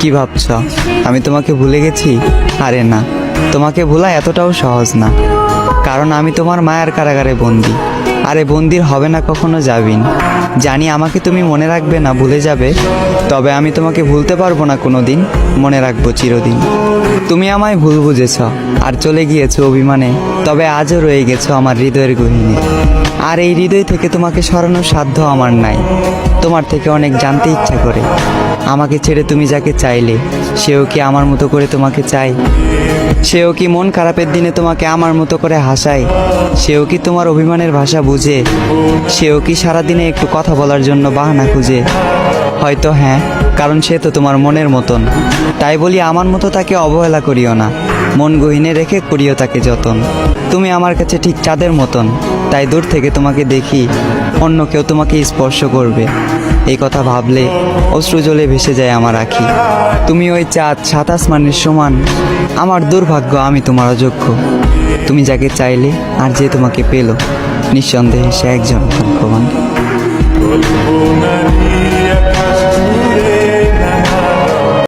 কি ভাবছ আমি তোমাকে ভুলে গেছি? আরে না, তোমাকে ভোলা এতটাও সহজ না, কারণ আমি তোমার মায়ার কারাগারে বন্দি। আরে বন্দির হবে না কখনো যাবিন। জানি আমাকে তুমি মনে রাখবে না, ভুলে যাবে, তবে আমি তোমাকে ভুলতে পারবো না কোনো দিন, মনে রাখবো চিরদিন। তুমি আমায় ভুল বুঝেছ আর চলে গিয়েছো অভিমানে, তবে আজও রয়ে গেছো আমার হৃদয়ের গহীনে। আর এই হৃদয় থেকে তোমাকে সরানোর সাধ্য আমার নাই। তোমার থেকে অনেক জানতে ইচ্ছা করে, আমাকে ছেড়ে তুমি যাকে চাইলে, সেও কি আমার মতো করে তোমাকে চায়? সেও কি মন খারাপের দিনে তোমাকে আমার মতো করে হাসায়? সেও কি তোমার অভিমানের ভাষা বুঝে? সেও কি সারাদিনে একটু কথা বলার জন্য বাহানা খুঁজে? হয়তো হ্যাঁ, কারণ সে তো তোমার মনের মতন। তাই বলি আমার মতো তাকে অবহেলা করিও না, মন গহীনে রেখে করিও তাকে যতন। তুমি আমার কাছে ঠিক চাঁদের মতন, তাই দূর থেকে তোমাকে দেখি অন্য কেউ তোমাকে স্পর্শ করবে, এই কথা ভাবলে অশ্রু জলে ভেসে যায় আমার আঁখি। তুমি ওই চাঁদ, সাত আসমানের সমান, আমার দুর্ভাগ্য আমি তোমার অযোগ্য। তুমি যাকে চাইলে আর যে তোমাকে পেল, নিঃসন্দেহে সে একজন ভাগ্যবান।